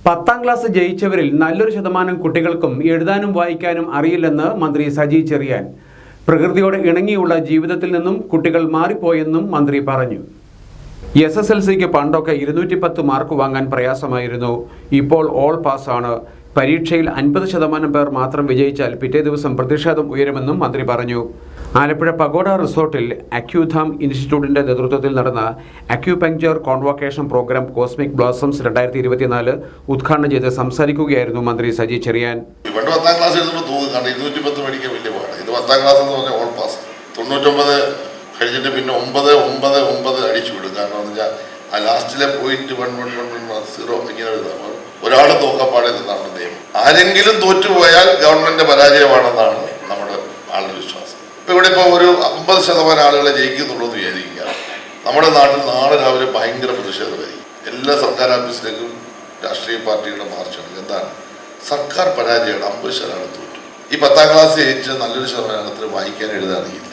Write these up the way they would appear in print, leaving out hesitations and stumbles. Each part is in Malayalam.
10ാം ക്ലാസ് ജയിച്ചവരിൽ നല്ലൊരു ശതമാനം കുട്ടികൾക്കും എഴുതാനും വായിക്കാനും അറിയില്ലെന്ന് മന്ത്രി സജി ചെറിയാൻ. പ്രകൃതിയോട് ഇണങ്ങിയുള്ള ജീവിതത്തിൽ നിന്നും കുട്ടികൾ മാറിപ്പോയെന്നും മന്ത്രി പറഞ്ഞു. SSLCക്ക് പണ്ടൊക്കെ 210 മാർക്ക് വാങ്ങാൻ പ്രയാസമായിരുന്നു. ഇപ്പോൾ ഓൾ പാസ്സാണ്. പരീക്ഷയിൽ 50% പേർ മാത്രം വിജയിച്ചാൽ പിറ്റേ ദിവസം പ്രതിഷേധം ഉയരുമെന്നും മന്ത്രി പറഞ്ഞു. ആലപ്പുഴ പഗോഡ റിസോർട്ടിൽ അക്യൂധാം ഇൻസ്റ്റിറ്റ്യൂട്ടിന്റെ നേതൃത്വത്തിൽ നടന്ന acupuncture convocation programme cosmic blossoms 2024 ഉദ്ഘാടനം ചെയ്ത് സംസാരിക്കുകയായിരുന്നു മന്ത്രി സജി ചെറിയാൻ. 10ാം ക്ലാസ് എഴുതുമ്പോൾ തോന്നുന്നു 210 പഠിക്കാൻ വലിയ പാടാണ്. ഇത് 10ാം ക്ലാസ് എന്ന് പറഞ്ഞാൽ ഓൾ പാസ്. 99 കഴിഞ്ഞിട്ട് പിന്നെ 9 അടിച്ചു വിടും. കാരണം എന്ന് വെച്ചാൽ ആ ലാസ്റ്റിലെ പോയിന്റ് 1 ഇങ്ങനെ എഴുതാം. ഒരാൾ തോക്കാൻ പാടില്ലെന്നാണ് നിയമം. ആരെങ്കിലും തോറ്റുപോയാൽ ഗവൺമെന്റ് പരാജയമാണെന്നാണ് നമ്മുടെ ആളുടെ വിശ്വാസം. ഇപ്പൊ ഇവിടെ ഒരു 50% ആളുകളെ ജയിക്കുന്നുള്ളൂ എന്ന് വിചാരിക്കുക. നമ്മുടെ നാട്ടിൽ നാളെ രാവിലെ ഭയങ്കര പ്രതിഷേധമായിരിക്കും. എല്ലാ സർക്കാർ ഓഫീസിലേക്കും രാഷ്ട്രീയ പാർട്ടികളുടെ മാർച്ചാണ്. എന്താണ്? സർക്കാർ പരാജയമാണ്. 50% തോറ്റു. ഈ 10ാം ക്ലാസ് ജയിച്ച നല്ലൊരു ശതമാനത്തിന് വായിക്കാൻ എഴുതാറിയില്ല.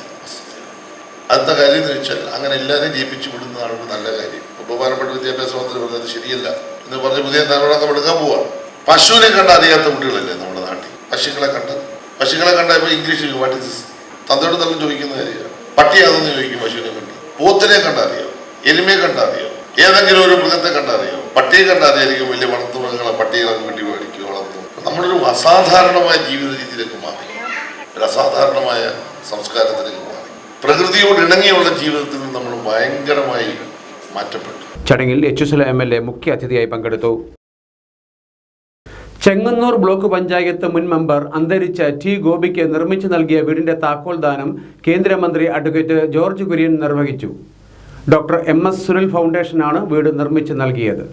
അടുത്ത കാര്യം എന്ന് വെച്ചാൽ അങ്ങനെ എല്ലാവരെയും ജയിപ്പിച്ചു വിടുന്നതാണ് നല്ല കാര്യം. ബഹുമാനപ്പെട്ട വിദ്യാഭ്യാസ മന്ത്രി പറഞ്ഞത് ശരിയല്ല എന്ന് പറഞ്ഞ് പുതിയ തലമുറ എടുക്കാൻ പോവാണ്. പശുവിനെ കണ്ട അറിയാത്ത കുട്ടികളല്ലേ നമ്മുടെ നാട്ടിൽ. പശുക്കളെ കണ്ട ഇപ്പൊ ഇംഗ്ലീഷിൽ വാട്ട് ഇസ് ദിസ് തന്തയോട് നല്ല ചോദിക്കുന്ന കാര്യമാണ്. പട്ടിയാണെന്ന് ചോദിക്കും. പശുവിനെ കണ്ട്. പോത്തിനെ കണ്ടറിയോ? എരുമയെ കണ്ടറിയോ? ഏതെങ്കിലും ഒരു മൃഗത്തെ കണ്ടറിയോ? പട്ടിയെ കണ്ടറിയായിരിക്കും. വലിയ വളർത്തു മൃഗങ്ങളെ പട്ടികളൊക്കെ വീട്ടിൽ മേടിക്കുക, വളർത്തും. നമ്മളൊരു അസാധാരണമായ ജീവിത രീതിയിലേക്ക് മാറി. ഒരു അസാധാരണമായ സംസ്കാരത്തിലേക്ക് മാറി. പ്രകൃതിയോട് ഇണങ്ങിയുള്ള ജീവിതത്തിൽ നിന്ന് നമ്മൾ ഭയങ്കരമായി മാറ്റപ്പെട്ടു. ചടങ്ങിൽ HSL MLA മുഖ്യ അതിഥിയായി പങ്കെടുത്തു. ചെങ്ങന്നൂർ ബ്ലോക്ക് പഞ്ചായത്ത് മുൻ മെമ്പർ അന്തരിച്ച T. ഗോപിക്ക് നിർമ്മിച്ചു നൽകിയ വീടിന്റെ താക്കോൽ ദാനം കേന്ദ്രമന്ത്രി അഡ്വക്കേറ്റ് ജോർജ് കുര്യൻ നിർവഹിച്ചു. ഡോക്ടർ MS സുനിൽ ഫൗണ്ടേഷനാണ് വീട് നിർമ്മിച്ചു നൽകിയത്.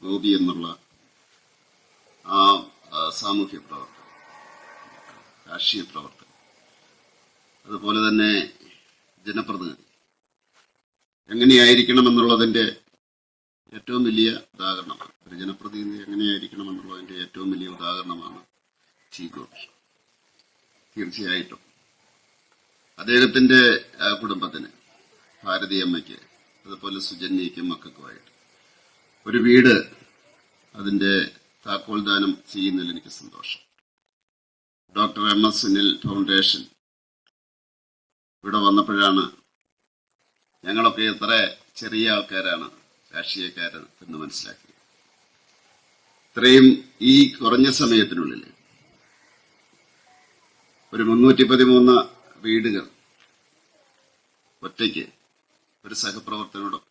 ഗോപി എന്നുള്ള ആ സാമൂഹ്യ പ്രവർത്തകൻ, രാഷ്ട്രീയ പ്രവർത്തകൻ, അതുപോലെ തന്നെ ജനപ്രതിനിധി എങ്ങനെയായിരിക്കണമെന്നുള്ളതിൻ്റെ ഏറ്റവും വലിയ ഉദാഹരണമാണ്. ഒരു ജനപ്രതിനിധി എങ്ങനെയായിരിക്കണമെന്നുള്ളതിൻ്റെ ഏറ്റവും വലിയ ഉദാഹരണമാണ് T. ഗോപി. തീർച്ചയായിട്ടും അദ്ദേഹത്തിൻ്റെ കുടുംബത്തിന്, ഭാരതിയമ്മയ്ക്ക്, അതുപോലെ സുജന്യയ്ക്കും മക്കൾക്കുമായിട്ട് ഒരു വീട് അതിൻ്റെ താക്കോൽ ദാനം ചെയ്യുന്നതിൽ എനിക്ക് സന്തോഷം. ഡോക്ടർ MS സുനിൽ ഫൗണ്ടേഷൻ ഇവിടെ വന്നപ്പോഴാണ് ഞങ്ങളൊക്കെ എത്ര ചെറിയ ആൾക്കാരാണ്, രാഷ്ട്രീയക്കാരൻ എന്ന് മനസ്സിലാക്കി. ഇത്രയും ഈ കുറഞ്ഞ സമയത്തിനുള്ളിൽ ഒരു 313 വീടുകൾ ഒറ്റയ്ക്ക് ഒരു സഹപ്രവർത്തനോടൊപ്പം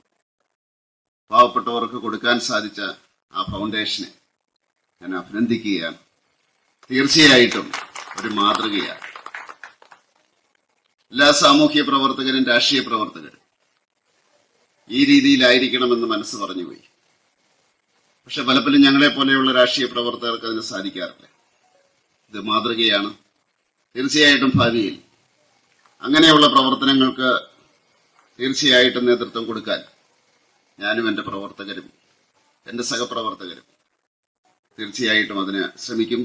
പാവപ്പെട്ടവർക്ക് കൊടുക്കാൻ സാധിച്ച ആ ഫൗണ്ടേഷനെ ഞാൻ അഭിനന്ദിക്കുകയാണ്. തീർച്ചയായിട്ടും ഒരു മാതൃകയാണ്. എല്ലാ സാമൂഹ്യ പ്രവർത്തകരും രാഷ്ട്രീയ പ്രവർത്തകരും ഈ രീതിയിലായിരിക്കണമെന്ന് മനസ്സ് പറഞ്ഞുപോയി. പക്ഷെ പലപ്പോഴും ഞങ്ങളെ പോലെയുള്ള രാഷ്ട്രീയ പ്രവർത്തകർക്ക് അതിന് സാധിക്കാറില്ല. ഇത് മാതൃകയാണ്. തീർച്ചയായിട്ടും ഭാവിയിൽ അങ്ങനെയുള്ള പ്രവർത്തനങ്ങൾക്ക് തീർച്ചയായിട്ടും നേതൃത്വം കൊടുക്കാൻ ഞാനും എൻ്റെ പ്രവർത്തകരും എൻ്റെ സഹപ്രവർത്തകരും തീർച്ചയായിട്ടും അതിന് ശ്രമിക്കും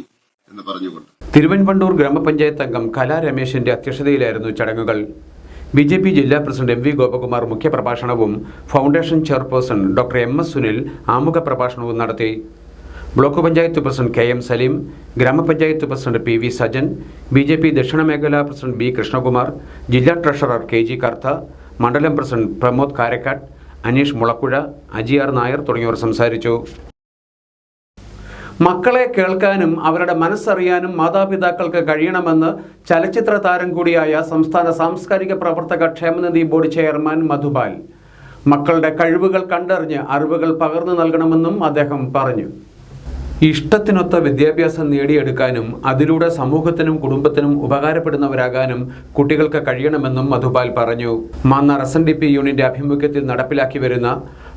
എന്ന് പറഞ്ഞുകൊണ്ട് തിരുവൻപണ്ടൂർ ഗ്രാമപഞ്ചായത്ത് അംഗം കലാ രമേശിന്റെ അധ്യക്ഷതയിലായിരുന്നു ചടങ്ങുകൾ. BJP ജില്ലാ പ്രസിഡന്റ് MV ഗോപകുമാർ മുഖ്യപ്രഭാഷണവും foundation chairperson doctor MS Sunil ആമുഖ പ്രഭാഷണവും നടത്തി. Block panchayat president KM Salim, ഗ്രാമപഞ്ചായത്ത് പ്രസിഡന്റ് PV സജൻ, BJP ദക്ഷിണ മേഖലാ പ്രസിഡന്റ് B കൃഷ്ണകുമാർ, ജില്ലാ ട്രഷറർ KG കർത്ത, മണ്ഡലം പ്രസിഡന്റ് പ്രമോദ് കാരക്കാട്, അനീഷ് മുളക്കുഴ, അജിആർ നായർ തുടങ്ങിയവർ സംസാരിച്ചു. മക്കളെ കേൾക്കാനും അവരുടെ മനസ്സറിയാനും മാതാപിതാക്കൾക്ക് കഴിയണമെന്ന് ചലച്ചിത്ര താരം കൂടിയായ സംസ്ഥാന സാംസ്കാരിക പ്രവർത്തക ക്ഷേമനിധി ബോർഡ് ചെയർമാൻ മധുപാൽ. മക്കളുടെ കഴിവുകൾ കണ്ടറിഞ്ഞ് അറിവുകൾ പകർന്നു നൽകണമെന്നും അദ്ദേഹം പറഞ്ഞു. ഇഷ്ടത്തിനൊത്ത വിദ്യാഭ്യാസം നേടിയെടുക്കാനും അതിലൂടെ സമൂഹത്തിനും കുടുംബത്തിനും ഉപകാരപ്പെടുന്നവരാകാനും കുട്ടികൾക്ക് കഴിയണമെന്നും മധുപാൽ പറഞ്ഞു. മാന്നാർ SNDP യൂണിയന്റെ ആഭിമുഖ്യത്തിൽ നടപ്പിലാക്കി വരുന്ന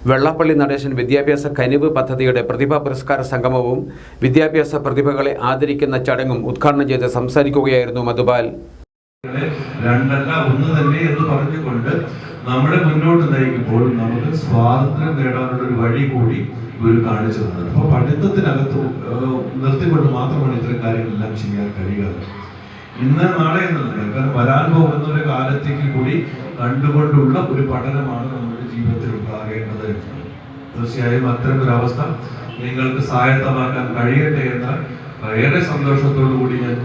വെള്ളാപ്പള്ളി നടേശൻ വിദ്യാഭ്യാസ കനിവ് പദ്ധതിയുടെ പ്രതിഭാ പുരസ്കാര സംഗമവും വിദ്യാഭ്യാസ പ്രതിഭകളെ ആദരിക്കുന്ന ചടങ്ങും ഉദ്ഘാടനം ചെയ്ത് സംസാരിക്കുകയായിരുന്നു മധുപാൽ. രണ്ടല്ല ഒന്ന് തന്നെ എന്ന് പറഞ്ഞുകൊണ്ട് നമ്മളെ മുന്നോട്ട് നയിക്കുമ്പോൾ നമുക്ക് സ്വാതന്ത്ര്യം നേടാനുള്ള ഒരു വഴി കൂടി ഗുരു കാണിച്ചു തന്നത്. അപ്പോൾ പഠിത്തത്തിനകത്ത് നിർത്തിക്കൊണ്ട് മാത്രമാണ് ഇത്തരം കാര്യങ്ങളെല്ലാം ചെയ്യാൻ കഴിയുക. ഇന്ന് നാളെ എന്നല്ല, കാരണം വരാൻ പോകുന്ന ഒരു കാലത്തേക്ക് കൂടി കണ്ടുകൊണ്ടുള്ള ഒരു പഠനമാണ് നമ്മുടെ ജീവിതത്തിൽ ഉണ്ടാകേണ്ടത്. തീർച്ചയായും അത്തരം ഒരു അവസ്ഥ നിങ്ങൾക്ക് സ്വായത്തമാക്കാൻ കഴിയട്ടെ എന്ന ഏറെ സന്തോഷത്തോടു കൂടി ഞാൻ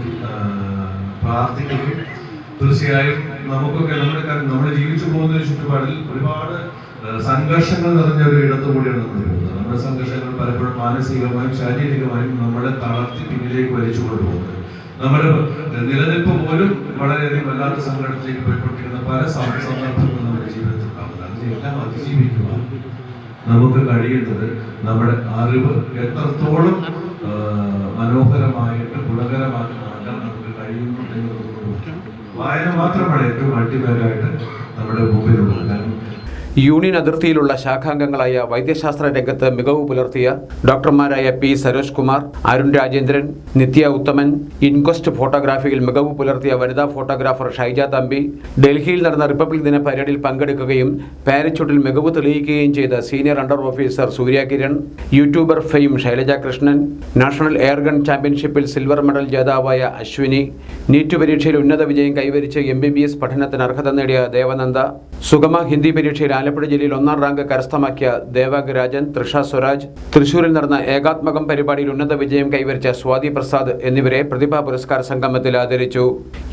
പ്രാർത്ഥിക്കുന്നു. തീർച്ചയായും നമുക്കൊക്കെ നമ്മൾ ജീവിച്ചു പോകുന്ന ഒരു ചുറ്റുപാടിൽ ഒരുപാട് സംഘർഷങ്ങൾ നിറഞ്ഞ ഒരു ഇടത്തു കൂടിയാണ് നമ്മൾ പോകുന്നത്. നമ്മുടെ സംഘർഷങ്ങൾ പലപ്പോഴും മാനസികമായും ശാരീരികമായും നമ്മളെ തളർത്തി പിന്നിലേക്ക് വലിച്ചു കൊണ്ടുപോകുന്നത്. നമ്മുടെ നിലനിൽപ്പ് പോലും വളരെയധികം വല്ലാത്ത സങ്കടത്തിലേക്ക് പോയിക്കൊണ്ടിരിക്കുന്ന പല സന്ദർഭങ്ങളും നമ്മുടെ ജീവിതത്തിൽ ഉണ്ടാകുന്നത്. അതിനെല്ലാം അതിജീവിക്കുവാൻ നമുക്ക് കഴിയേണ്ടത് നമ്മുടെ അറിവ് എത്രത്തോളം മനോഹരമായിട്ട് ഗുണകരമാക്കി മാറ്റാൻ നമുക്ക് കഴിയുന്നു എന്നുള്ളത് വായന മാത്രമാണ് ഏറ്റവും അൾട്ടിമേറ്റായിട്ട് നമ്മുടെ മുമ്പിലുള്ളത്. കാരണം യൂണിയൻ അതിർത്തിയിലുള്ള ശാഖാംഗങ്ങളായ വൈദ്യശാസ്ത്ര രംഗത്ത് മികവ് പുലർത്തിയ ഡോക്ടർമാരായ പി സരോജ് കുമാർ, അരുൺ രാജേന്ദ്രൻ, നിത്യ ഉത്തമൻ, ഇൻക്വസ്റ്റ് ഫോട്ടോഗ്രാഫിയിൽ മികവ് പുലർത്തിയ വനിതാ ഫോട്ടോഗ്രാഫർ ഷൈജ തമ്പി, ഡൽഹിയിൽ നടന്ന റിപ്പബ്ലിക് ദിന പരേഡിൽ പങ്കെടുക്കുകയും പാരച്യൂട്ടിൽ മികവ് തെളിയിക്കുകയും ചെയ്ത senior under officer Surya Kiran, YouTuber fame Shailaja Krishnan, national airgun ചാമ്പ്യൻഷിപ്പിൽ സിൽവർ മെഡൽ ജേതാവായ അശ്വിനി, നീറ്റ് പരീക്ഷയിൽ ഉന്നത വിജയം കൈവരിച്ച് MBBS പഠനത്തിന് അർഹത നേടിയ ദേവനന്ദ, സുഗമ ഹിന്ദി പരീക്ഷയിൽ ആലപ്പുഴ ജില്ലയിൽ 1ാം റാങ്ക് കരസ്ഥമാക്കിയ ദേവാഗരാജൻ, തൃഷ സ്വരാജ്, തൃശൂരിൽ നടന്ന ഏകാത്മകം പരിപാടിയിൽ ഉന്നത വിജയം കൈവരിച്ച സ്വാതി പ്രസാദ് എന്നിവരെ പ്രതിഭാ പുരസ്കാര സംഗമത്തിൽ ആദരിച്ചു.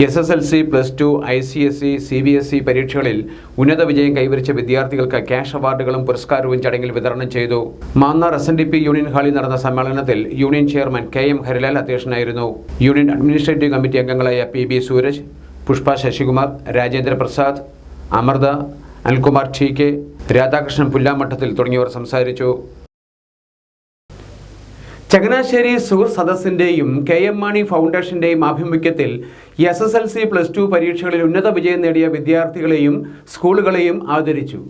SSLC, +2, ICSE, CBSE പരീക്ഷകളിൽ ഉന്നത വിജയം കൈവരിച്ച വിദ്യാർത്ഥികൾക്ക് ക്യാഷ് അവാർഡുകളും പുരസ്കാരവും ചടങ്ങിൽ വിതരണം ചെയ്തു. മാന്നാർ SNDP യൂണിയൻ ഹാളിൽ നടന്ന സമ്മേളനത്തിൽ യൂണിയൻ ചെയർമാൻ KM ഹരിലാൽ അധ്യക്ഷനായിരുന്നു. യൂണിയൻ അഡ്മിനിസ്ട്രേറ്റീവ് കമ്മിറ്റി അംഗങ്ങളായ PB സൂരജ്, പുഷ്പ ശശികുമാർ, രാജേന്ദ്ര പ്രസാദ്, അമൃത, അനിൽകുമാർ TK, രാധാകൃഷ്ണൻ പുല്ലാമട്ടത്തിൽ തുടങ്ങിയവർ സംസാരിച്ചു. ചങ്ങനാശ്ശേരി സുഹൃത്ത് സദസ്സിൻ്റെയും KM മാണി ഫൗണ്ടേഷൻ്റെയും ആഭിമുഖ്യത്തിൽ SSLC, +2 പരീക്ഷകളിൽ ഉന്നത വിജയം നേടിയ വിദ്യാർത്ഥികളെയും സ്കൂളുകളെയും ആദരിച്ചു.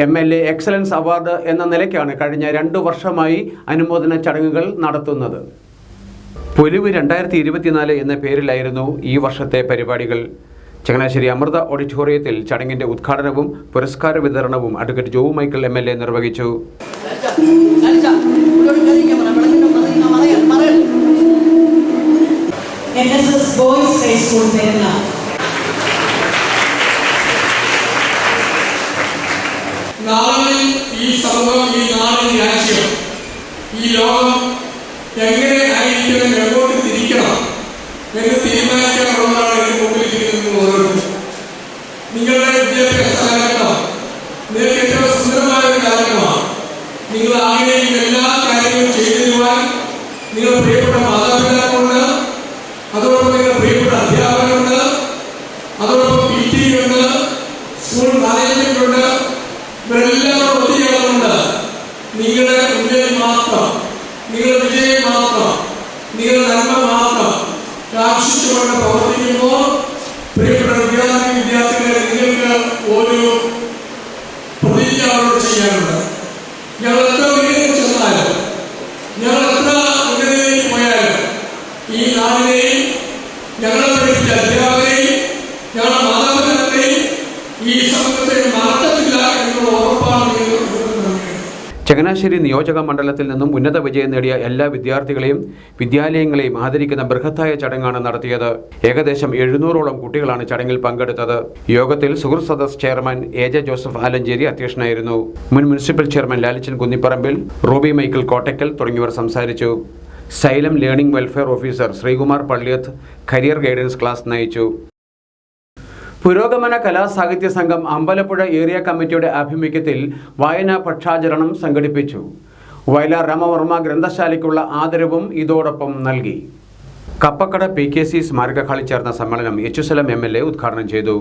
MLA എക്സലൻസ് അവാർഡ് എന്ന നിലയ്ക്കാണ് കഴിഞ്ഞ 2 വർഷമായി അനുമോദന ചടങ്ങുകൾ നടത്തുന്നത്. പൊലിവ് 2024 എന്ന പേരിലായിരുന്നു ഈ വർഷത്തെ പരിപാടികൾ. ചങ്ങനാശ്ശേരി അമൃത ഓഡിറ്റോറിയത്തിൽ ചടങ്ങിന്റെ ഉദ്ഘാടനവും പുരസ്കാര വിതരണവും അഡ്വക്കേറ്റ് ജോബ് മൈക്കിൾ MLA നിർവഹിച്ചു. നാളെ ഈ സമൂഹം, ഈ നാട്, ഈ രാജ്യം, ഈ ലോകം എങ്ങനെ ആയിരിക്കണം, എങ്ങോട്ട് തിരിക്കണം എന്ന് തീരുമാനിക്കാനുള്ളതാണ് ഇതിന് മുമ്പിൽ ഓരോരുത്തരും. നിങ്ങളുടെ വിദ്യാഭ്യാസ കാലഘട്ടം നിങ്ങൾക്ക് ഏറ്റവും സുന്ദരമായ ഒരു കാലഘട്ടമാണ്. നിങ്ങൾ ആഗ്രഹിക്കുന്ന എല്ലാ കാര്യങ്ങളും ചെയ്തു തരുവാൻ നിങ്ങളുടെ പ്രിയപ്പെട്ട മാതാപിതാക്കളുണ്ട്, അതോടൊപ്പം നിങ്ങളുടെ പ്രിയപ്പെട്ട അധ്യാപകരുണ്ട്, അതോടൊപ്പം PT ഉണ്ട്, സ്കൂൾ മാനേജ്മെന്റ് ഉണ്ട്. ഇവരെല്ലാം ഒത്തുചേർന്നുണ്ട് നിങ്ങളുടെ വിജയം മാത്രം, നിങ്ങളുടെ വിജയം മാത്രം, നിങ്ങളുടെ നന്മ മാത്രം കാക്ഷിച്ചുകൊണ്ട് പ്രവർത്തിക്കുമ്പോൾ പ്രിയപ്പെട്ട വിദ്യാർത്ഥികളെ നിങ്ങൾക്ക് ഒരു പ്രതിജ്ഞ അവരോട് ചെയ്യാനുണ്ട്. ഞങ്ങൾ എത്ര ഉയരത്തിൽ ചെന്നാലും, ഞങ്ങൾ എത്ര ഉന്നതിയിൽ പോയാലും ഈ നാടിനെയും ഞങ്ങളെ പഠിപ്പിച്ച അധ്യാപകരെയും ഞങ്ങളുടെ മാതാപിതാക്കളെയും ഈ സമൂഹത്തെ മാറ്റത്തില്ല എന്നുള്ള ഉറപ്പാണ്. ചങ്ങനാശ്ശേരി നിയോജക മണ്ഡലത്തിൽ നിന്നും ഉന്നത വിജയം നേടിയ എല്ലാ വിദ്യാർത്ഥികളെയും വിദ്യാലയങ്ങളെയും ആദരിക്കുന്ന ബൃഹത്തായ ചടങ്ങാണ് നടത്തിയത്. ഏകദേശം 700ഓളം കുട്ടികളാണ് ചടങ്ങിൽ പങ്കെടുത്തത്. യോഗത്തിൽ സുഹൃത്ത് സദസ് ചെയർമാൻ AJ ജോസഫ് ആലഞ്ചേരി അധ്യക്ഷനായിരുന്നു. മുൻ municipal chairman Lalichan Kunnipparambil, Ruby Michael Kottakkal തുടങ്ങിയവർ സംസാരിച്ചു. Xylem learning welfare officer Sreekumar Palliyath career guidance class നയിച്ചു. പുരോഗമന കലാസാഹിത്യ സംഘം അമ്പലപ്പുഴ ഏരിയ കമ്മിറ്റിയുടെ ആഭിമുഖ്യത്തിൽ വായനാ പക്ഷാചരണം സംഘടിപ്പിച്ചു. വയലാർ രാമവർമ്മ ഗ്രന്ഥശാലയ്ക്കുള്ള ആദരവും ഇതോടൊപ്പം നൽകി. കപ്പക്കട PKC സ്മാരക ഹാളിൽ ചേർന്ന സമ്മേളനം HSLM MLA ഉദ്ഘാടനം ചെയ്തു.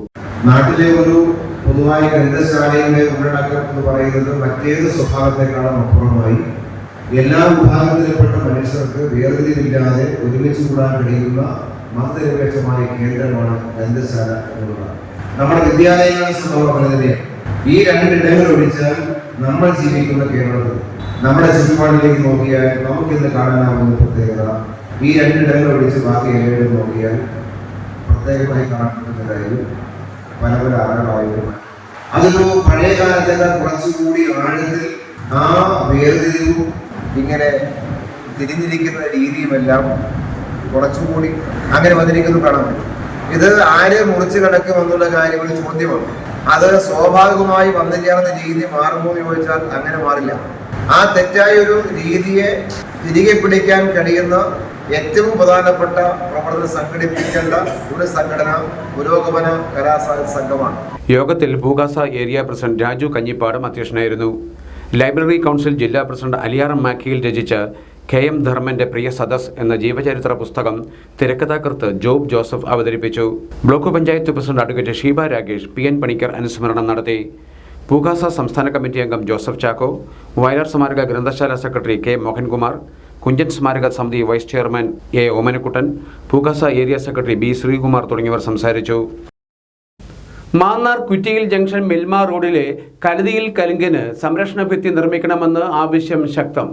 നാട്ടിലെ ഒരു പൊതുവായ ഗ്രന്ഥശാലയുടെ ഉള്ളടക്കം എന്ന് പറയുന്നത് മറ്റേത് സ്വഭാവത്തെക്കാളും അപ്പുറമായി എല്ലാ വിഭാഗത്തിൽപ്പെട്ട മനുഷ്യർക്ക് വേർതിരിവില്ലാതെ ഒരുമിച്ച് കൂടാൻ കഴിയുന്ന മതനിരപേക്ഷമായ കേന്ദ്രമാണ് ഗ്രന്ഥശാല എന്നുള്ളത്. നമ്മുടെ വിദ്യാലയങ്ങളെ സംഭവം തന്നെയാണ്. ഈ 2 ഇടങ്ങൾ ഒഴിച്ചാൽ നമ്മൾ ജീവിക്കുന്ന കേരളത്തിൽ നമ്മുടെ ചുറ്റുപാടിലേക്ക് നോക്കിയാൽ നമുക്കിന്ന് കാണാനാവുന്ന പ്രത്യേകത, ഈ 2 ഇടങ്ങൾ ഒഴിച്ച് ബാക്കി എല്ലാവരും നോക്കിയാൽ പ്രത്യേകമായി കാണപ്പെടുന്ന കാര്യം പല പല ആളുകളായിരുന്നു. അതൊരു പഴയ കാലത്തേക്കാൾ കുറച്ചുകൂടി ആഴത്തിൽ ആ വേർതിരിവും ഇങ്ങനെ തിരിഞ്ഞിരിക്കുന്ന രീതിയുമെല്ലാം കുറച്ചുകൂടി അങ്ങനെ വന്നിരിക്കുന്നു കാണാൻ പറ്റും. ഇത് ആര് മുറിച്ച് കിടക്കുമെന്നുള്ള കാര്യം ഒരു ചോദ്യമാണ്. അത് സ്വാഭാവികമായി വന്നില്ലാത്ത രീതി മാറുമോ എന്ന് ചോദിച്ചാൽ അങ്ങനെ മാറില്ല. ആ തെറ്റായ ഒരു രീതിയെ തിരികെ പിടിക്കാൻ കഴിയുന്ന ഏറ്റവും പ്രധാനപ്പെട്ട പ്രവർത്തനം സംഘടിപ്പിക്കേണ്ട ഒരു സംഘടന പുരോഗമന കലാസാഹിത്യ സംഘമാണ്. യോഗത്തിൽ ഭൂഗാസ ഏരിയ പ്രസിഡന്റ് രാജു കഞ്ഞിപ്പാട് അധ്യക്ഷനായിരുന്നു. ലൈബ്രറി കൗൺസിൽ ജില്ലാ പ്രസിഡന്റ് അലിയാറം മാക്കിയിൽ രചിച്ച KM ധർമ്മന്റെ പ്രിയ സദസ് എന്ന ജീവചരിത്ര പുസ്തകം തിരക്കഥാകൃത്ത് ജോബ് ജോസഫ് അവതരിപ്പിച്ചു. Block panchayat president advocate Sheeba Ragesh PN Panicker അനുസ്മരണം നടത്തി. ഭൂഗാസ സംസ്ഥാന കമ്മിറ്റി അംഗം ജോസഫ് ചാക്കോ, വയലാർ സ്മാരക ഗ്രന്ഥശാല സെക്രട്ടറി K മോഹൻകുമാർ, കുഞ്ചൻ സ്മാരക സമിതി വൈസ് ചെയർമാൻ A ഓമനക്കുട്ടൻ, ഭൂഗാസ ഏരിയ സെക്രട്ടറി B ശ്രീകുമാർ തുടങ്ങിയവർ സംസാരിച്ചു. മാന്നാർ കുറ്റിയിൽ ജംഗ്ഷൻ മിൽമ റോഡിലെ കലുതിയിൽ കലുങ്കിന് സംരക്ഷണ ഭിത്തി നിർമ്മിക്കണമെന്ന് ആവശ്യം ശക്തം.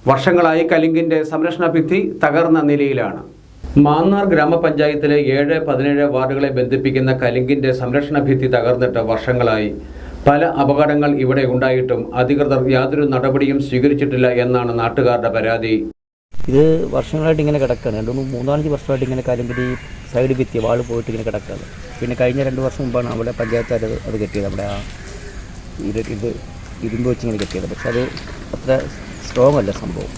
വർഷങ്ങളായി കലുങ്കിന്റെ സംരക്ഷണ ഭിത്തി തകർന്ന നിലയിലാണ്. മാന്നാർ ഗ്രാമപഞ്ചായത്തിലെ 7, 17 വാർഡുകളെ ബന്ധിപ്പിക്കുന്ന കലുങ്കിന്റെ സംരക്ഷണ ഭിത്തി തകർന്നിട്ട് വർഷങ്ങളായി. പല അപകടങ്ങൾ ഇവിടെ ഉണ്ടായിട്ടും അധികൃതർ യാതൊരു നടപടിയും സ്വീകരിച്ചിട്ടില്ല എന്നാണ് നാട്ടുകാരുടെ പരാതി. ഇത് വർഷങ്ങളായിട്ട് ഇങ്ങനെ കിടക്കുകയാണ്. 3-4 വർഷമായിട്ട് ഇങ്ങനെ കലുങ്കിൻ്റെ ഈ സൈഡ് ഭിത്തി വാള് പോയിട്ട് ഇങ്ങനെ കിടക്കുകയാണ്. പിന്നെ കഴിഞ്ഞ 2 വർഷം മുമ്പാണ് അവിടെ പഞ്ചായത്ത് അത് കെട്ടിയത്. നമ്മുടെ ആ ഇരുമ്പ് വെച്ച് ഇങ്ങനെ കെട്ടിയത്. പക്ഷെ അത് അത്ര സ്ട്രോങ് അല്ല സംഭവം.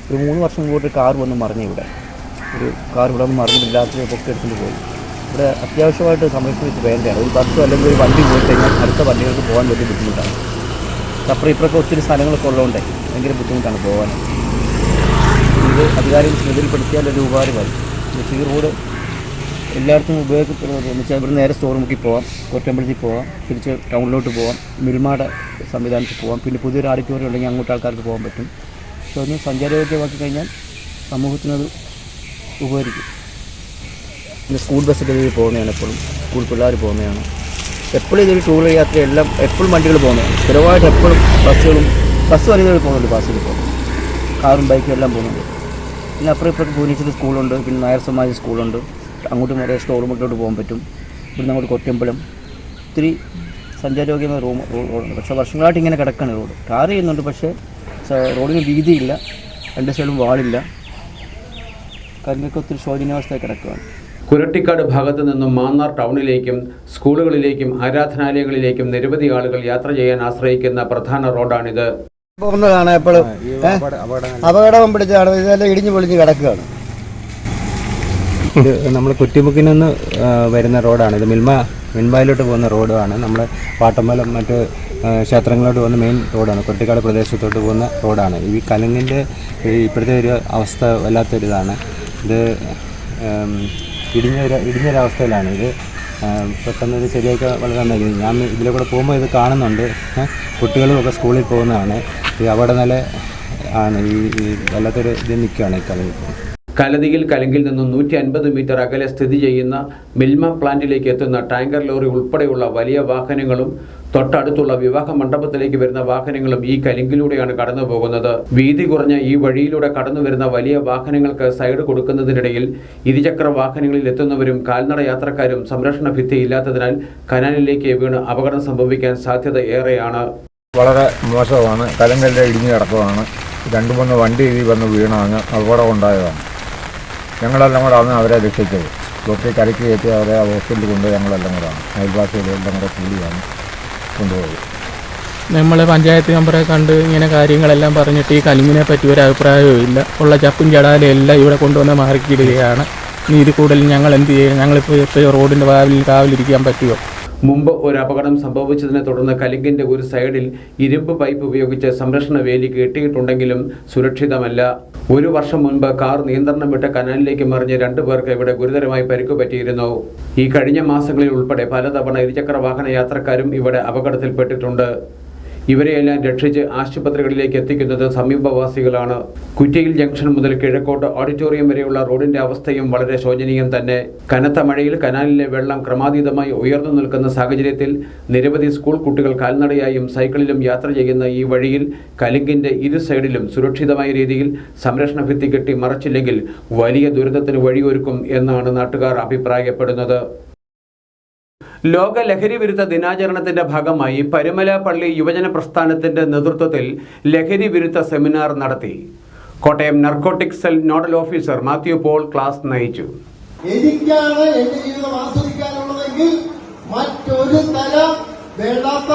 ഒരു 3 വർഷം മുമ്പോട്ട് കാർ വന്ന് മറിഞ്ഞു. ഒരു കാർ ഇവിടെ വന്ന് മറിഞ്ഞ് രാത്രി പൊക്കെ എടുത്തുകൊണ്ട് പോയി. ഇവിടെ അത്യാവശ്യമായിട്ട് സംരക്ഷണിച്ച് വേണ്ടതാണ്. ഒരു ബസ്സോ അല്ലെങ്കിൽ ഒരു വണ്ടി പോയി കഴിഞ്ഞാൽ അടുത്ത വണ്ടികൾക്ക് പോകാൻ വലിയ ബുദ്ധിമുട്ടാണ്. അപ്പുറം ഇപ്പുറമൊക്കെ ഒത്തിരി സ്ഥലങ്ങളൊക്കെ ഉള്ളതുകൊണ്ട് ഭയങ്കര ബുദ്ധിമുട്ടാണ് പോകാൻ. ഇത് അധികാരികൾ ശ്രദ്ധയിൽപ്പെടുത്തിയാൽ ഒരു ഉപകാരമായി. ഈ റോഡ് എല്ലായിടത്തും ഉപയോഗപ്പെടുത്തുന്നത് വെച്ചാൽ ഇവിടെ നേരെ സ്റ്റോർ മുക്കിൽ പോകാം, കൊറ്റമ്പലത്തിൽ പോകാം, തിരിച്ച് ടൗണിലോട്ട് പോകാം, മിൽമാടെ സംവിധാനത്തിൽ പോകാം. പിന്നെ പുതിയൊരു ആഡിറ്റോറിയം ഉണ്ടെങ്കിൽ അങ്ങോട്ട് ആൾക്കാർക്ക് പോകാൻ പറ്റും. പക്ഷെ ഒന്ന് സഞ്ചാരയോഗ്യമാക്കി കഴിഞ്ഞാൽ സമൂഹത്തിനത് ഉപകരിക്കും. പിന്നെ സ്കൂൾ ബസ്സൊക്കെ ഇതിൽ പോകുന്നതാണ്. എപ്പോഴും സ്കൂൾ പിള്ളേർ പോകുന്നതാണ്. എപ്പോഴും ഇതൊരു ടൂർ യാത്രയെല്ലാം എപ്പോഴും വണ്ടികൾ പോകുന്നതാണ്. സ്ഥിരമായിട്ട് എപ്പോഴും ബസ് വരികൾ പോകുന്നുണ്ട്. ബസ്സിൽ പോകും, കാറും ബൈക്കും എല്ലാം പോകുന്നുണ്ട്. പിന്നെ അപ്പുറം ഇപ്പുറത്ത് പൂനീശ്വരി സ്കൂളുണ്ട്, പിന്നെ നായർ സമാജ് സ്കൂളുണ്ട്. അങ്ങോട്ടും വരെ സ്റ്റോർ മുട്ടിലോട്ട് പോകാൻ പറ്റും. ഇവിടെ അങ്ങോട്ട് കൊറ്റമ്പലം ഒത്തിരി സഞ്ചാരയോഗ്യമായ റോഡുണ്ട്. പക്ഷേ വർഷങ്ങളായിട്ട് ഇങ്ങനെ കിടക്കുകയാണ് റോഡ്. ടാർ ചെയ്യുന്നുണ്ട്, പക്ഷേ റോഡിന് വീതിയില്ല, 2 സൈഡും വാളില്ല. കാര്യങ്ങളൊക്കെ ഒത്തിരി ശോചനീയാവസ്ഥയിൽ കിടക്കുകയാണ്. കുരട്ടിക്കാട് ഭാഗത്തു നിന്നും മാന്നാർ ടൗണിലേക്കും സ്കൂളുകളിലേക്കും ആരാധനാലയങ്ങളിലേക്കും നിരവധി ആളുകൾ യാത്ര ചെയ്യാൻ ആശ്രയിക്കുന്ന പ്രധാന റോഡാണിത്. പോകുന്നതാണ് എപ്പോഴും അപകടം പിടിച്ചാണ്. ഇതെല്ലാം ഇടിഞ്ഞു പൊളിഞ്ഞ് കിടക്കുകയാണ്. ഇത് നമ്മൾ കുറ്റിമുക്കിൽ നിന്ന് വരുന്ന റോഡാണ്. ഇത് മിൽമയിലോട്ട് പോകുന്ന റോഡാണ്. നമ്മൾ പാട്ടമ്പലം മറ്റ് ക്ഷേത്രങ്ങളിലോട്ട് പോകുന്ന മെയിൻ റോഡാണ്. കുരട്ടിക്കാട് പ്രദേശത്തോട്ട് പോകുന്ന റോഡാണ്. ഈ കലുങ്ങിൻ്റെ ഇപ്പോഴത്തെ ഒരു അവസ്ഥ വല്ലാത്തൊരിതാണ്. ഇത് ഇടിഞ്ഞൊരവസ്ഥയിലാണ്. ഇത് പെട്ടെന്ന് ഇത് ശരിയാക്കി വളരെ നന്നായി. ഞാൻ ഇതിലെ കൂടെ പോകുമ്പോൾ ഇത് കാണുന്നുണ്ട്. കുട്ടികളുമൊക്കെ സ്കൂളിൽ പോകുന്നതാണ്. ഈ അപകട നില ആണ്. ഈ വല്ലാത്തൊരു ഇത് നിൽക്കുകയാണ് ഈ കലുങ്ങ്. കലതിയിൽ കലുങ്കിൽ നിന്നും 150 മീറ്റർ അകലെ സ്ഥിതി ചെയ്യുന്ന മിൽമ പ്ലാന്റിലേക്ക് എത്തുന്ന ടാങ്കർ ലോറി ഉൾപ്പെടെയുള്ള വലിയ വാഹനങ്ങളും തൊട്ടടുത്തുള്ള വിവാഹ മണ്ഡപത്തിലേക്ക് വരുന്ന വാഹനങ്ങളും ഈ കലുങ്കിലൂടെയാണ് കടന്നു പോകുന്നത്. വീതി കുറഞ്ഞ ഈ വഴിയിലൂടെ കടന്നു വരുന്ന വലിയ വാഹനങ്ങൾക്ക് സൈഡ് കൊടുക്കുന്നതിനിടയിൽ ഇരുചക്ര വാഹനങ്ങളിൽ എത്തുന്നവരും കാൽനട യാത്രക്കാരും സംരക്ഷണ ഭിത്തി ഇല്ലാത്തതിനാൽ കനാലിലേക്ക് വീണ് അപകടം സംഭവിക്കാൻ സാധ്യത ഏറെയാണ്. വളരെ മോശമാണ്. കലുങ്കെല്ലാം ഇടിഞ്ഞു കിടക്കുകയാണ്. 2-3 വണ്ടി വന്ന് വീണാണ് അപകടം ഉണ്ടായതാണ്. ഞങ്ങളെല്ലാം കൂടെ ആണ് അവരെ രക്ഷിച്ചത്. തൊട്ടി കരയ്ക്ക് കയറ്റി അവരെ ഹോസ്പിറ്റലിൽ കൊണ്ടുപോയി ഞങ്ങളെല്ലാം കൂടെയാണ്. അയൽവാസികളെല്ലാം കൂടെ കൂടിയാണ് കൊണ്ടുപോയത്. നമ്മൾ പഞ്ചായത്ത് മെമ്പറെ കണ്ട് ഇങ്ങനെ കാര്യങ്ങളെല്ലാം പറഞ്ഞിട്ട് ഈ കലുങ്ങിനെ പറ്റി ഒരു അഭിപ്രായവും ഇല്ല. ഉള്ള ചപ്പും ചടാലും എല്ലാം ഇവിടെ കൊണ്ടുവന്ന് മാറിക്കിടുകയാണ്. ഇനി ഇത് കൂടുതൽ ഞങ്ങൾ എന്ത് ചെയ്യും? ഞങ്ങളിപ്പോൾ എപ്പോഴും റോഡിൻ്റെ കാവിലിരിക്കാൻ പറ്റുമോ? മുമ്പ് ഒരു അപകടം സംഭവിച്ചതിനെ തുടർന്ന് കലുങ്കിന്റെ ഒരു സൈഡിൽ ഇരുമ്പ് പൈപ്പ് ഉപയോഗിച്ച് സംരക്ഷണ വേലി കെട്ടിയിട്ടുണ്ടെങ്കിലും സുരക്ഷിതമല്ല. 1 വർഷം മുൻപ് കാർ നിയന്ത്രണം വിട്ട കനാലിലേക്ക് മറിഞ്ഞ് 2 പേർക്ക് ഇവിടെ ഗുരുതരമായി പരിക്കു പറ്റിയിരുന്നു. ഈ കഴിഞ്ഞ മാസങ്ങളിൽ ഉൾപ്പെടെ പലതവണ ഇരുചക്ര വാഹന യാത്രക്കാരും ഇവിടെ അപകടത്തിൽപ്പെട്ടിട്ടുണ്ട്. ഇവരെയെല്ലാം രക്ഷിച്ച് ആശുപത്രികളിലേക്ക് എത്തിക്കുന്നത് സമീപവാസികളാണ്. കുറ്റിയിൽ ജംഗ്ഷൻ മുതൽ കിഴക്കോട്ട് ഓഡിറ്റോറിയം വരെയുള്ള റോഡിന്റെ അവസ്ഥയും വളരെ ശോചനീയം തന്നെ. കനത്ത മഴയിൽ കനാലിലെ വെള്ളം ക്രമാതീതമായി ഉയർന്നു നിൽക്കുന്ന സാഹചര്യത്തിൽ നിരവധി സ്കൂൾ കുട്ടികൾ കാൽനടയായും സൈക്കിളിലും യാത്ര ചെയ്യുന്ന ഈ വഴിയിൽ കലുങ്കിന്റെ ഇരു സൈഡിലും സുരക്ഷിതമായ രീതിയിൽ സംരക്ഷണ ഭിത്തി കെട്ടി മറച്ചില്ലെങ്കിൽ വലിയ ദുരിതത്തിന് വഴിയൊരുക്കും എന്നാണ് നാട്ടുകാർ അഭിപ്രായപ്പെടുന്നത്. ലോക ലഹരി വിരുദ്ധ ദിനാചരണത്തിന്റെ ഭാഗമായി പരുമല പള്ളി യുവജന പ്രസ്ഥാനത്തിന്റെ നേതൃത്വത്തിൽ ലഹരി വിരുദ്ധ സെമിനാർ നടത്തി. Kottayam narcotic cell nodal officer Mathew Paul class നയിച്ചു. എനിക്കാണ് എന്റെ ജീവിതം ആസ്വദിക്കാനുള്ളതെങ്കിൽ മറ്റൊരു തരം വേണ്ടാത്ത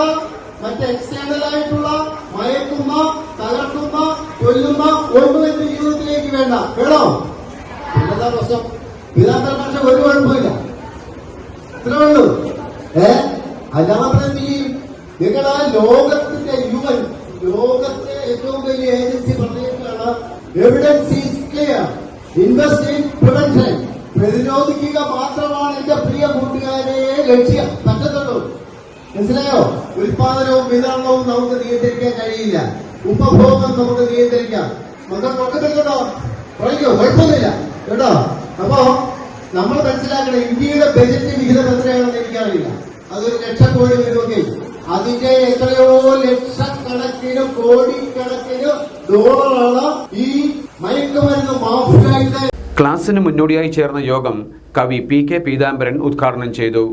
മറ്റ് എക്സ്റ്റേണൽ ആയിട്ടുള്ള മയക്കുന്ന, തകർക്കുന്ന, കൊല്ലുന്ന ഒന്നും എന്റെ ജീവിതത്തിലേക്ക് വേണ്ട. വേണോ? എന്താ പ്രശ്നം? പിതാക്കൾ പക്ഷെ ഒരു കുഴപ്പമില്ല, ഇത്രേ ഉള്ളൂ. അല്ലാതെ എന്ത് ചെയ്യും? നിങ്ങളുടെ ലോകത്തിന്റെ ലോകത്തെ ഏറ്റവും വലിയ ഏജൻസി പറഞ്ഞിട്ടാണ് evidence is clear, invest in prevention. പ്രതിരോധിക്കുക മാത്രമാണ് എന്റെ പ്രിയ കൂട്ടുകാരെ ലക്ഷ്യം. പറ്റത്തുള്ളൂ. മനസ്സിലായോ? ഉൽപാദനവും വിതരണവും നമുക്ക് നിയന്ത്രിക്കാൻ കഴിയില്ല, ഉപഭോഗം നമുക്ക് നിയന്ത്രിക്കാം. മക്കൾ നോക്കുന്നുണ്ടോ? പറയോ? കുഴപ്പമൊന്നുമില്ല കേട്ടോ. അപ്പോ നമ്മൾ മനസ്സിലാക്കണം, ഇന്ത്യയുടെ ബജറ്റ് വിഹിതം എത്രയാണെന്ന് എനിക്കറിയില്ല. അതൊരു 1,00,000 കോടി വരുമെങ്കിൽ അതിന്റെ എത്രയോ ലക്ഷക്കണക്കിന് കോടിക്കണക്കിന് ഡോളറാണ് ഈ മയക്കുമരുന്ന് മാഫിയയുടെ. ക്ലാസിന് മുന്നോടിയായി ചേർന്ന യോഗം കവി PK പീതാംബരൻ ഉദ്ഘാടനം ചെയ്തു.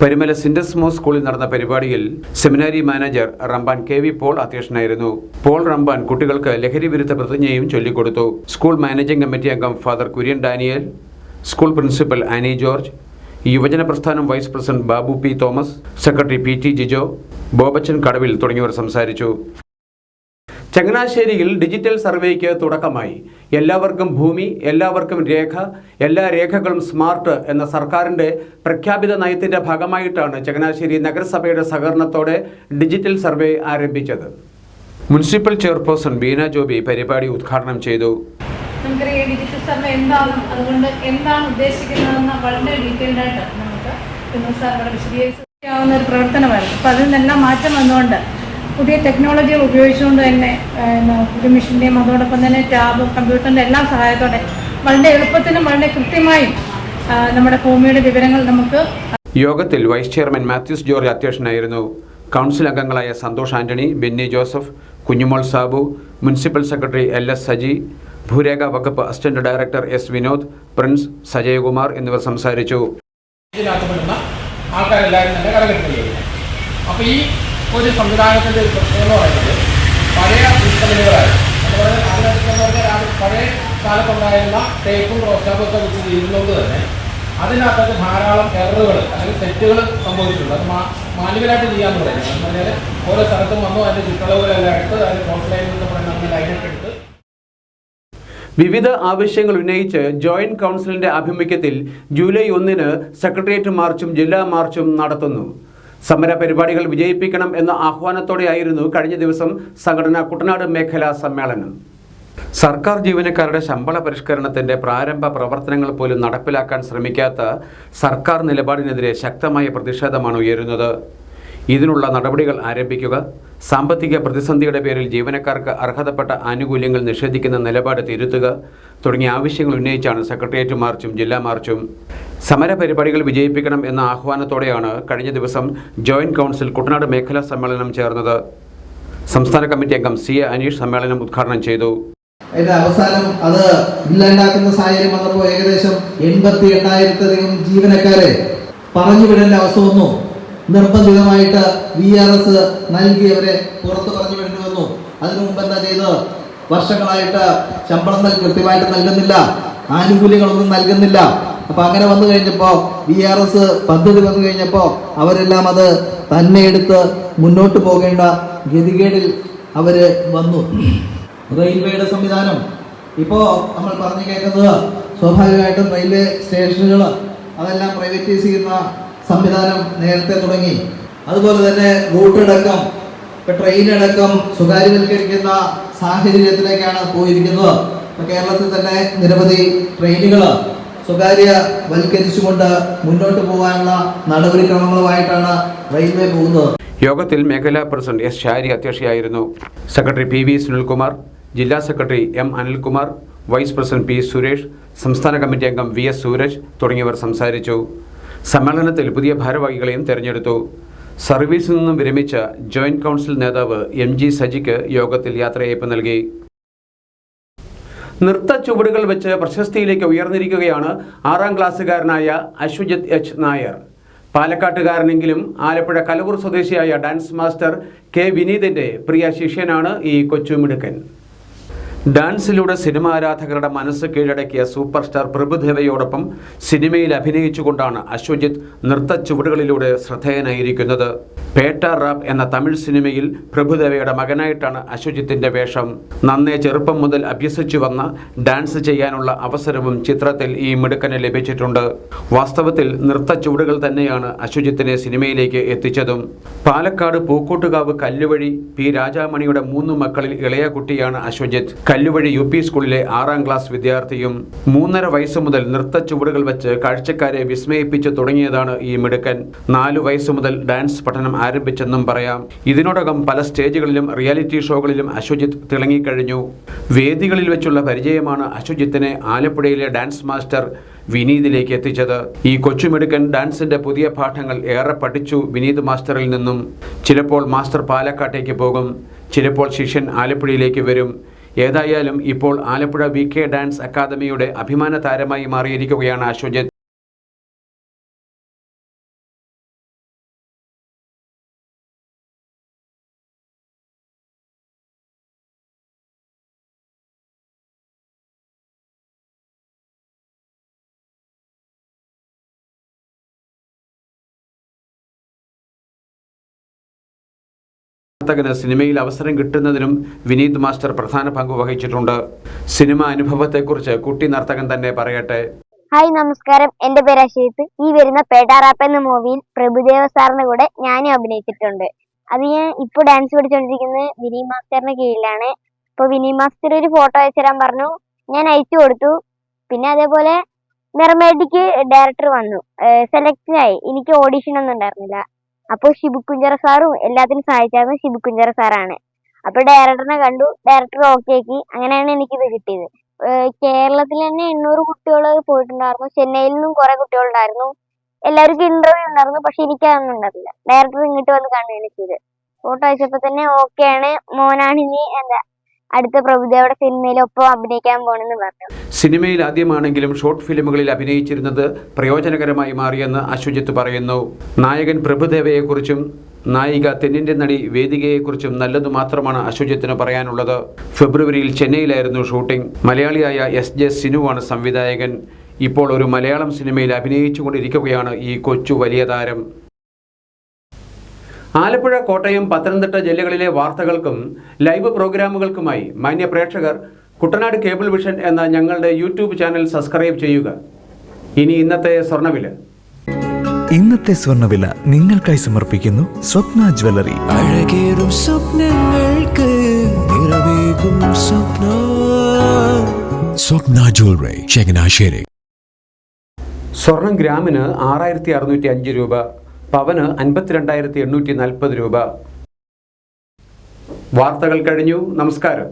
പരുമല സെന്റ് ജോസഫ് സ്കൂളിൽ നടന്ന പരിപാടിയിൽ seminary manager Ramban KV Paul അധ്യക്ഷനായിരുന്നു. പോൾ റംബാൻ കുട്ടികൾക്ക് ലഹരി വിരുദ്ധ പ്രതിജ്ഞയും ചൊല്ലിക്കൊടുത്തു. സ്കൂൾ മാനേജിംഗ് കമ്മിറ്റി അംഗം father Kurian Daniel, school principal Annie George, യുവജന പ്രസ്ഥാനം vice president Babu P Thomas, secretary PT Jijo, Bobachan Kadavil തുടങ്ങിയവർ സംസാരിച്ചു. ചങ്ങനാശ്ശേരിയിൽ ഡിജിറ്റൽ സർവേക്ക് തുടക്കമായി. എല്ലാവർക്കും ഭൂമി, എല്ലാവർക്കും രേഖ, എല്ലാ രേഖകളും സ്മാർട്ട് എന്ന സർക്കാരിൻ്റെ പ്രഖ്യാപിത നയത്തിൻ്റെ ഭാഗമായിട്ടാണ് ചങ്ങനാശ്ശേരി നഗരസഭയുടെ സഹകരണത്തോടെ ഡിജിറ്റൽ സർവേ ആരംഭിച്ചത്. മുനിസിപ്പൽ ചെയർപേഴ്സൺ ബീന ജോബി പരിപാടി ഉദ്ഘാടനം ചെയ്തു. നമുക്കറിയാം ഡിജിറ്റൽ സർവേ എന്താണെന്നും അതുകൊണ്ട് എന്താണ് ഉദ്ദേശിക്കുന്നതെന്ന് വളരെ ഡീറ്റെയിൽഡ് ആയിട്ട് നമുക്ക് സാർ ഇവിടെ വിശദീകരിക്കാവുന്ന ഒരു പ്രവർത്തനമായിരുന്നു. അപ്പോൾ അതിൽ നിന്നെല്ലാം മാറ്റം വന്നുകൊണ്ട് പുതിയ ടെക്നോളജികൾ ഉപയോഗിച്ചുകൊണ്ട് തന്നെ ഒരു മെഷീൻ്റെയും അതോടൊപ്പം തന്നെ ടാബും കമ്പ്യൂട്ടറിൻ്റെ എല്ലാ സഹായത്തോടെ വളരെ എളുപ്പത്തിനും വളരെ കൃത്യമായും നമ്മുടെ ഭൂമിയുടെ വിവരങ്ങൾ നമുക്ക്. യോഗത്തിൽ വൈസ് ചെയർമാൻ മാത്യൂസ് ജോർജ് അധ്യക്ഷനായിരുന്നു. കൗൺസിൽ അംഗങ്ങളായ Santhosh Antony, Benny Joseph, Kunjumol Sabu, municipal secretary LS Saji, ഭൂരേഖ വകുപ്പ് assistant director S Vinod, Prince, Sajayakumar എന്നിവർ സംസാരിച്ചു. ആൾക്കാരെല്ലാവരും തന്നെ കടകെട്ടുകയാണ്. അപ്പോൾ ഈ ഒരു സംവിധാനത്തിൻ്റെ ഒരു പ്രശ്നം എന്ന് പറയുന്നത് പഴയ ഇൻസ്ട്രുമെൻറ്റുകളായി അതിനകത്ത് പറഞ്ഞാൽ പഴയ കാലത്തുണ്ടായിരുന്ന ടേപ്പും പ്രോത്സാഹനമൊക്കെ വെച്ച് ചെയ്യുന്നതുകൊണ്ട് തന്നെ അതിനകത്തൊക്കെ ധാരാളം എററുകൾ അല്ലെങ്കിൽ തെറ്റുകൾ സംഭവിച്ചിട്ടുണ്ട്. അത് മാനുവലായിട്ട് ചെയ്യാമെന്ന് പറയുന്നത് എന്ന് പറഞ്ഞാൽ ഓരോ സ്ഥലത്തും വന്നു അതിൻ്റെ ചുറ്റളവുകളെല്ലാം എടുത്ത് അതിൻ്റെ ക്രോസ് ലൈൻ എന്ന് പറയുന്ന അങ്ങനെ ലൈനൊക്കെ എടുത്ത്. വിവിധ ആവശ്യങ്ങൾ ഉന്നയിച്ച് ജോയിന്റ് കൗൺസിലിന്റെ ആഭിമുഖ്യത്തിൽ ജൂലൈ 1 സെക്രട്ടേറിയറ്റ് മാർച്ചും ജില്ലാ മാർച്ചും നടത്തുന്നു. സമര പരിപാടികൾ വിജയിപ്പിക്കണം എന്ന ആഹ്വാനത്തോടെയായിരുന്നു കഴിഞ്ഞ ദിവസം സംഘടന കുട്ടനാട് മേഖലാ സമ്മേളനം. സർക്കാർ ജീവനക്കാരുടെ ശമ്പള പരിഷ്കരണത്തിന്റെ പ്രാരംഭ പ്രവർത്തനങ്ങൾ പോലും നടപ്പിലാക്കാൻ ശ്രമിക്കാത്ത സർക്കാർ നിലപാടിനെതിരെ ശക്തമായ പ്രതിഷേധമാണ് ഉയരുന്നത്. ഇതിനുള്ള നടപടികൾ ആരംഭിക്കുക, സാമ്പത്തിക പ്രതിസന്ധിയുടെ പേരിൽ ജീവനക്കാർക്ക് അർഹതപ്പെട്ട ആനുകൂല്യങ്ങൾ നിഷേധിക്കുന്ന നിലപാട് തിരുത്തുക തുടങ്ങിയ ആവശ്യങ്ങൾ ഉന്നയിച്ചാണ് സെക്രട്ടേറിയറ്റ് മാർച്ചും ജില്ലാ മാർച്ചും. സമര പരിപാടികൾ വിജയിപ്പിക്കണം എന്ന ആഹ്വാനത്തോടെയാണ് കഴിഞ്ഞ ദിവസം ജോയിന്റ് കൗൺസിൽ കുട്ടനാട് മേഖലാ സമ്മേളനം ചേർന്നത്. സംസ്ഥാന കമ്മിറ്റി അംഗം CA അനീഷ് സമ്മേളനം ഉദ്ഘാടനം ചെയ്തു. അതിന്റെ അവസാനം അത് ഇല്ലാണ്ടാക്കുന്ന സാഹചര്യം വന്നപ്പോൾ ഏകദേശം 88,000-ലധികം ജീവനക്കാരെ പറഞ്ഞു വിടേണ്ട അവസ്ഥ വന്നു. നിർബന്ധിതമായിട്ട് VRS നൽകി അവരെ പുറത്ത് പറഞ്ഞു വിടേണ്ടി വന്നു. അതിനു മുമ്പ് എന്താ ചെയ്തത്? വർഷങ്ങളായിട്ട് ശമ്പളം കൃത്യമായിട്ട് നൽകുന്നില്ല, ആനുകൂല്യങ്ങളൊന്നും നൽകുന്നില്ല. അപ്പൊ അങ്ങനെ വന്നു കഴിഞ്ഞപ്പോ VRS പദ്ധതി വന്നു കഴിഞ്ഞപ്പോ അവരെല്ലാം അത് തന്നെ എടുത്ത് മുന്നോട്ട് പോകേണ്ട ഗതികേടിൽ അവര് വന്നു. റെയിൽവേയുടെ സംവിധാനം ഇപ്പോ നമ്മൾ പറഞ്ഞു കേൾക്കുന്നത് സ്വാഭാവികമായിട്ടും റെയിൽവേ സ്റ്റേഷനുകൾ അതെല്ലാം പ്രൈവറ്റൈസ് ചെയ്യുന്ന സംവിധാനം നേരത്തെ തുടങ്ങി. അതുപോലെ തന്നെ റൂട്ടടക്കം ട്രെയിനടക്കം സ്വകാര്യവൽക്കരിക്കുന്ന സാഹചര്യത്തിലേക്കാണ് പോയിരിക്കുന്നത്. കേരളത്തിൽ തന്നെ നിരവധി ട്രെയിനുകൾ സ്വകാര്യവൽക്കരിച്ചുകൊണ്ട് മുന്നോട്ട് പോകാനുള്ള നടപടിക്രമങ്ങളുമായിട്ടാണ് റെയിൽവേ പോകുന്നത്. യോഗത്തിൽ മേഖലാ പ്രസിഡന്റ് S ഷാരി അധ്യക്ഷയായിരുന്നു. സെക്രട്ടറി PV സുനിൽകുമാർ, ജില്ലാ secretary M Anilkumar, vice president P Suresh, സംസ്ഥാന കമ്മിറ്റി അംഗം VS സൂരജ് തുടങ്ങിയവർ സംസാരിച്ചു. സമ്മേളനത്തിൽ പുതിയ ഭാരവാഹികളെയും തെരഞ്ഞെടുത്തു. സർവീസിൽ നിന്നും വിരമിച്ച ജോയിന്റ് കൗൺസിൽ നേതാവ് MG സജിക്ക് യോഗത്തിൽ യാത്രയയപ്പ് നൽകി. നൃത്ത ചുവടുകൾ വെച്ച് പ്രശസ്തിയിലേക്ക് ഉയർന്നിരിക്കുകയാണ് 6ാം ക്ലാസ്സുകാരനായ അശ്വജിത് H നായർ. പാലക്കാട്ടുകാരനെങ്കിലും ആലപ്പുഴ കലവൂർ സ്വദേശിയായ ഡാൻസ് മാസ്റ്റർ കെ വിനീതിൻ്റെ പ്രിയ ശിഷ്യനാണ് ഈ കൊച്ചുമിടുക്കൻ. ഡാൻസിലൂടെ സിനിമ ആരാധകരുടെ മനസ്സ് കീഴടക്കിയ സൂപ്പർ സ്റ്റാർ പ്രഭുദേവയോടൊപ്പം സിനിമയിൽ അഭിനയിച്ചുകൊണ്ടാണ് അശ്വജിത്ത് നൃത്ത ചുവടുകളിലൂടെ ശ്രദ്ധേയനായിരിക്കുന്നത്. പേട്ട റാപ്പ് എന്ന തമിഴ് സിനിമയിൽ പ്രഭുദേവയുടെ മകനായിട്ടാണ് അശ്വജിത്തിന്റെ വേഷം. നന്നേ ചെറുപ്പം മുതൽ അഭ്യസിച്ചു വന്ന ഡാൻസ് ചെയ്യാനുള്ള അവസരവും ചിത്രത്തിൽ ഈ മിടുക്കന് ലഭിച്ചിട്ടുണ്ട്. വാസ്തവത്തിൽ നൃത്ത ചുവടുകൾ തന്നെയാണ് അശ്വജിത്തിനെ സിനിമയിലേക്ക് എത്തിച്ചതും. പാലക്കാട് പൂക്കോട്ടുകാവ് കല്ലുവഴി പി രാജാമണിയുടെ 3 മക്കളിൽ ഇളയ കുട്ടിയാണ് അശ്വജിത്ത്. കല്ലുവഴി UP സ്കൂളിലെ 6ാം ക്ലാസ് വിദ്യാർത്ഥിയും. 3.5 വയസ്സ് മുതൽ നൃത്ത ചുവടുകൾ വെച്ച് കാഴ്ചക്കാരെ വിസ്മയിപ്പിച്ചു തുടങ്ങിയതാണ് ഈ മിടുക്കൻ. 4 വയസ്സ് മുതൽ ഡാൻസ് പഠനം ആരംഭിച്ചെന്നും പറയാം. ഇതിനോടകം പല സ്റ്റേജുകളിലും റിയാലിറ്റി ഷോകളിലും അശ്വജിത്ത് തിളങ്ങിക്കഴിഞ്ഞു. വേദികളിൽ വെച്ചുള്ള പരിചയമാണ് അശ്വജിത്തിനെ ആലപ്പുഴയിലെ ഡാൻസ് മാസ്റ്റർ വിനീതിലേക്ക് എത്തിച്ചത്. ഈ കൊച്ചുമിടുക്കൻ ഡാൻസിന്റെ പുതിയ പാഠങ്ങൾ ഏറെ പഠിച്ചു വിനീത് മാസ്റ്ററിൽ നിന്നും. ചിലപ്പോൾ മാസ്റ്റർ പാലക്കാട്ടേക്ക് പോകും, ചിലപ്പോൾ ശിഷ്യൻ ആലപ്പുഴയിലേക്ക് വരും. ഏതായാലും ഇപ്പോൾ ആലപ്പുഴ VK ഡാൻസ് അക്കാദമിയുടെ അഭിമാന താരമായി മാറിയിരിക്കുകയാണ് അശ്വജിത്ത്. നർത്തകന് സിനിമയിൽ അവസരം കിട്ടുന്നതിനും വിനീത് മാസ്റ്റർ പ്രധാന പങ്ക് വഹിച്ചിട്ടുണ്ട്. സിനിമ അനുഭവത്തെക്കുറിച്ച് കുട്ടി നർത്തകൻ തന്നെ പറയട്ടെ. ഹായ്, നമസ്കാരം. എന്റെ പേര് അശ്വജിത്ത്. ഈ വരുന്ന പേട്ട റാപ്പ് എന്ന മൂവിയിൽ പ്രഭുദേവ സാറിന്റെ കൂടെ ഞാനും അഭിനയിച്ചിട്ടുണ്ട്. അത് ഞാൻ ഇപ്പോൾ ഡാൻസ് പഠിച്ചുകൊണ്ടിരിക്കുന്നത് വിനീ മാസ്റ്ററിന്റെ കീഴിലാണ്. ഇപ്പൊ വിനീ മാസ്റ്റർ ഒരു ഫോട്ടോ അയച്ചു തരാൻ പറഞ്ഞു, ഞാൻ അയച്ചു കൊടുത്തു. പിന്നെ അതേപോലെ മെർമേഡിക്ക് ഡയറക്ടർ വന്നു, സെലക്ട് ആയി. എനിക്ക് ഓഡിഷൻ ഒന്നും ഉണ്ടായിരുന്നില്ല. അപ്പോൾ ഷിബുക്കുഞ്ചറ സാറും എല്ലാത്തിനും സഹായിച്ചായിരുന്നു ഷിബുക്കുഞ്ചറ സാറാണ്. അപ്പൊ ഡയറക്ടറിനെ കണ്ടു, ഡയറക്ടർ ഓക്കെ ആക്കി. അങ്ങനെയാണ് എനിക്കിത് കിട്ടിയത്. കേരളത്തിൽ തന്നെ 800 കുട്ടികൾ പോയിട്ടുണ്ടായിരുന്നു. ചെന്നൈയിൽ നിന്നും കുറെ കുട്ടികളുണ്ടായിരുന്നു. എല്ലാവർക്കും ഇന്റർവ്യൂ ഉണ്ടായിരുന്നു, പക്ഷെ എനിക്കതൊന്നും ഉണ്ടാവില്ല. ഡയറക്ടർ ഇങ്ങോട്ട് വന്ന് കാണുകയാണ് ചെയ്ത്. ഫോട്ടോ അയച്ചപ്പോ തന്നെ ഓക്കെയാണ്, മോനാണ് ഇനി അടുത്ത പ്രഭുദേവയുടെ സിനിമയിലൊപ്പം അഭിനയിക്കാൻ പോണെന്ന് പറഞ്ഞു. സിനിമയിൽ ആദ്യമാണെങ്കിലും ഷോർട്ട് ഫിലിമുകളിൽ അഭിനയിച്ചിരുന്നത് പ്രയോജനകരമായി മാറിയെന്ന് അശ്വജിത്ത് പറയുന്നു. നായകൻ പ്രഭുദേവയെക്കുറിച്ചും നായിക തെന്നിന്ത്യൻ നടി വേദികയെക്കുറിച്ചും നല്ലതു മാത്രമാണ് അശ്വജിത്തിന് പറയാനുള്ളത്. ഫെബ്രുവരിയിൽ ചെന്നൈയിലായിരുന്നു ഷൂട്ടിംഗ്. മലയാളിയായ SJ സിനുവാണ് സംവിധായകൻ. ഇപ്പോൾ ഒരു മലയാളം സിനിമയിൽ അഭിനയിച്ചുകൊണ്ടിരിക്കുകയാണ് ഈ കൊച്ചു വലിയ താരം. ആലപ്പുഴ, കോട്ടയം, പത്തനംതിട്ട ജില്ലകളിലെ വാർത്തകൾക്കും ലൈവ് പ്രോഗ്രാമുകൾക്കുമായി മാന്യ പ്രേക്ഷകർ കുട്ടനാട് കേബിൾ വിഷൻ എന്ന ഞങ്ങളുടെ യൂട്യൂബ് ചാനൽ സബ്സ്ക്രൈബ് ചെയ്യുക. ഇനി ഇന്നത്തെ സ്വർണ്ണവില. ഇന്നത്തെ സ്വർണ്ണവില നിങ്ങൾക്കായി സമർപ്പിക്കുന്നു സ്വപ്ന ജ്വല്ലറി. അഴകേറും സ്വപ്നങ്ങൾക്ക് നിറവേകും സ്വപ്ന ജ്വല്ലറി, ചങ്ങനാശ്ശേരി. സ്വർണം ഗ്രാമിന് 6605 രൂപ, പവന് 52,840 രൂപ. വാർത്തകൾ കഴിഞ്ഞു. നമസ്കാരം.